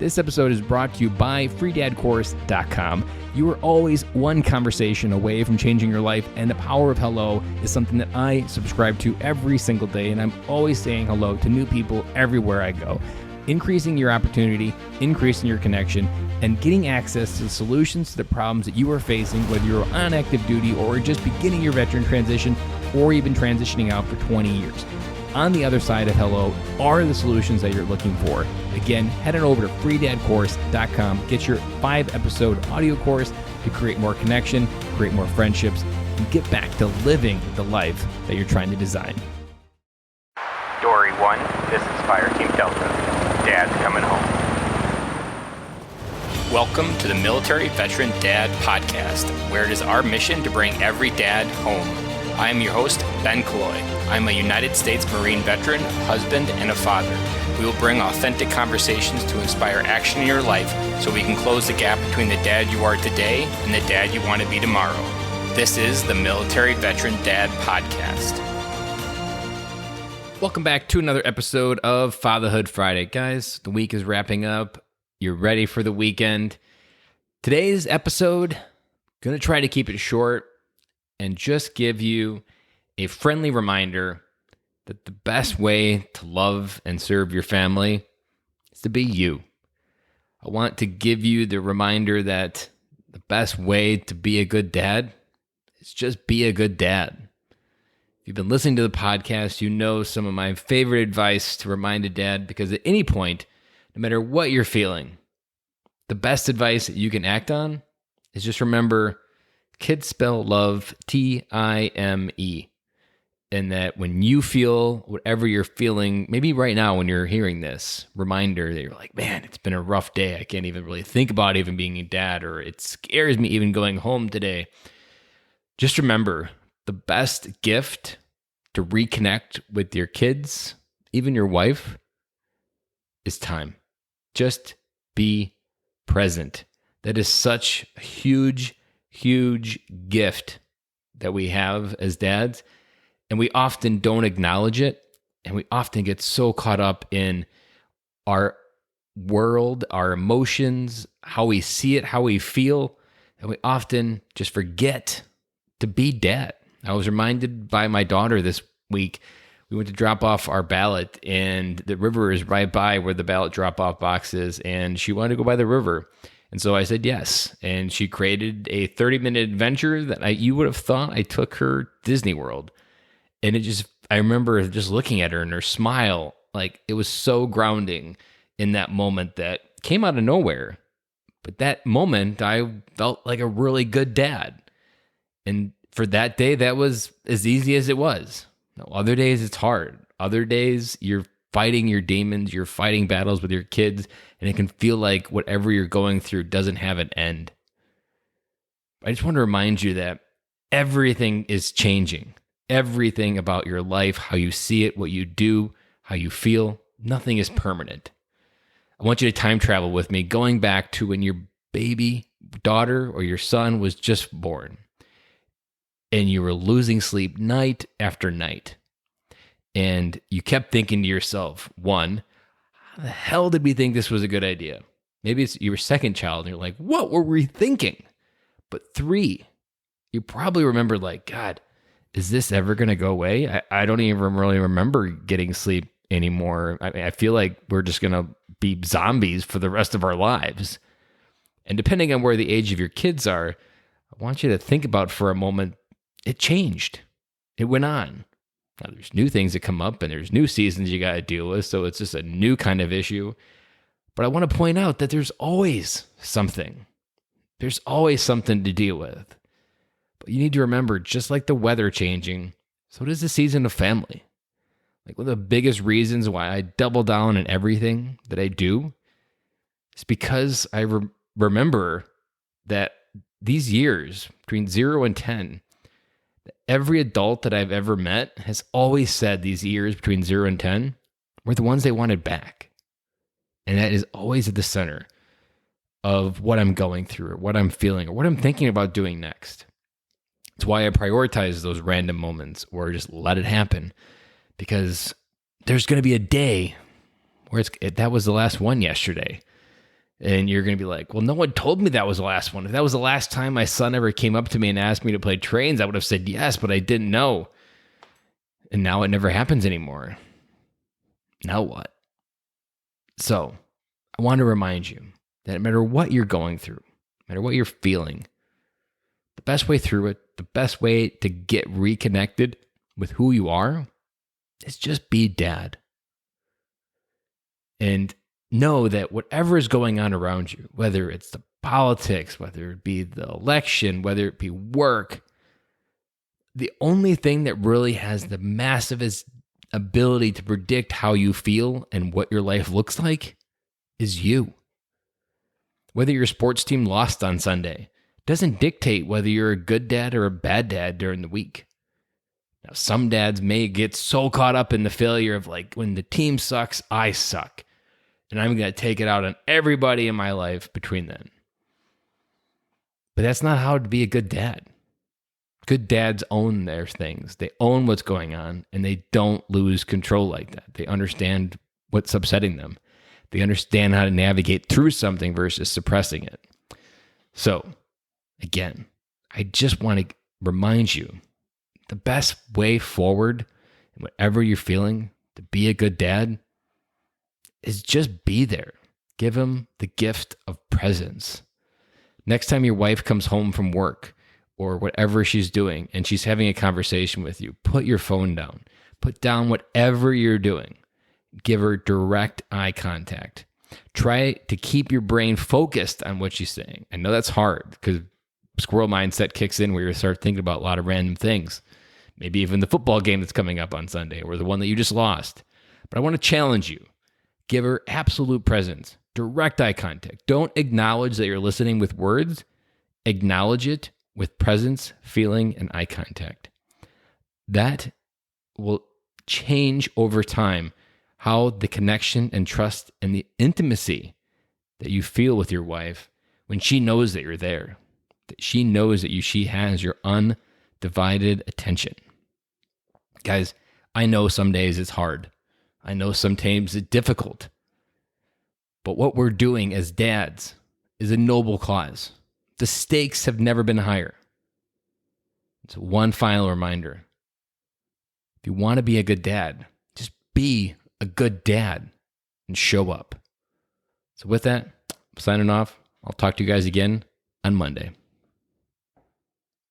This episode is brought to you by freedadcourse.com. You are always one conversation away from changing your life, and the power of hello is something that I subscribe to every single day, and I'm always saying hello to new people everywhere I go. Increasing your opportunity, increasing your connection, and getting access to the solutions to the problems that you are facing, whether you're on active duty or just beginning your veteran transition or even transitioning out for 20 years. On the other side of hello are the solutions that you're looking for. Again, head on over to freedadcourse.com. Get your 5-episode audio course to create more connection, create more friendships, and get back to living the life that you're trying to design. Dory 1, this is Fire Team Delta. Dad's coming home. Welcome to the Military Veteran Dad Podcast, where it is our mission to bring every dad home. I am your host, Ben Killoy. I'm a United States Marine veteran, husband, and a father. We will bring authentic conversations to inspire action in your life so we can close the gap between the dad you are today and the dad you want to be tomorrow. This is the Military Veteran Dad Podcast. Welcome back to another episode of Fatherhood Friday. Guys, the week is wrapping up. You're ready for the weekend. Today's episode, going to try to keep it short and just give you a friendly reminder that the best way to love and serve your family is to be you. I want to give you the reminder that the best way to be a good dad is just be a good dad. If you've been listening to the podcast, you know some of my favorite advice to remind a dad, because at any point, no matter what you're feeling, the best advice that you can act on is just remember, kids spell love T-I-M-E. And that when you feel whatever you're feeling, maybe right now when you're hearing this reminder that you're like, man, it's been a rough day. I can't even really think about even being a dad, or it scares me even going home today. Just remember, the best gift to reconnect with your kids, even your wife, is time. Just be present. That is such a huge gift that we have as dads. And we often don't acknowledge it, and we often get so caught up in our world, our emotions, how we see it, how we feel, and we often just forget to be dad. I was reminded by my daughter this week. We went to drop off our ballot, and the river is right by where the ballot drop-off box is, and she wanted to go by the river. And so I said yes, and she created a 30-minute adventure that you would have thought I took her Disney World. And I remember just looking at her and her smile, like it was so grounding in that moment that came out of nowhere. But that moment, I felt like a really good dad. And for that day, that was as easy as it was. Now, other days, it's hard. Other days, you're fighting your demons, you're fighting battles with your kids, and it can feel like whatever you're going through doesn't have an end. I just want to remind you that everything is changing. Everything about your life, how you see it, what you do, how you feel, nothing is permanent. I want you to time travel with me, going back to when your baby daughter or your son was just born, and you were losing sleep night after night. And you kept thinking to yourself, one, how the hell did we think this was a good idea? Maybe it's your second child, and you're like, what were we thinking? But three, you probably remember like, God, is this ever going to go away? I don't even really remember getting sleep anymore. I feel like we're just going to be zombies for the rest of our lives. And depending on where the age of your kids are, I want you to think about for a moment, it changed. It went on. Now there's new things that come up and there's new seasons you got to deal with. So it's just a new kind of issue. But I want to point out that there's always something. There's always something to deal with. But you need to remember, just like the weather changing, so does the season of family. Like one of the biggest reasons why I double down in everything that I do is because I remember that these years between 0 and 10, every adult that I've ever met has always said these years between 0 and 10 were the ones they wanted back. And that is always at the center of what I'm going through or what I'm feeling or what I'm thinking about doing next. It's why I prioritize those random moments or just let it happen, because there's going to be a day where that was the last one yesterday. And you're going to be like, well, no one told me that was the last one. If that was the last time my son ever came up to me and asked me to play trains, I would have said yes, but I didn't know. And now it never happens anymore. Now what? So I want to remind you that no matter what you're going through, no matter what you're feeling, the best way through it, the best way to get reconnected with who you are is just be dad. And know that whatever is going on around you, whether it's the politics, whether it be the election, whether it be work, the only thing that really has the massivest ability to predict how you feel and what your life looks like is you. Whether your sports team lost on Sunday doesn't dictate whether you're a good dad or a bad dad during the week. Now, some dads may get so caught up in the failure of like, when the team sucks, I suck. And I'm going to take it out on everybody in my life between them. But that's not how to be a good dad. Good dads own their things. They own what's going on, and they don't lose control like that. They understand what's upsetting them. They understand how to navigate through something versus suppressing it. So, again, I just want to remind you, the best way forward, whatever you're feeling, to be a good dad, is just be there. Give him the gift of presence. Next time your wife comes home from work or whatever she's doing and she's having a conversation with you, put your phone down. Put down whatever you're doing. Give her direct eye contact. Try to keep your brain focused on what she's saying. I know that's hard because squirrel mindset kicks in where you start thinking about a lot of random things. Maybe even the football game that's coming up on Sunday or the one that you just lost. But I want to challenge you. Give her absolute presence, direct eye contact. Don't acknowledge that you're listening with words. Acknowledge it with presence, feeling, and eye contact. That will change over time how the connection and trust and the intimacy that you feel with your wife when she knows that you're there, that she knows that she has your undivided attention. Guys, I know some days it's hard. I know sometimes it's difficult. But what we're doing as dads is a noble cause. The stakes have never been higher. It's one final reminder. If you want to be a good dad, just be a good dad and show up. So with that, I'm signing off. I'll talk to you guys again on Monday.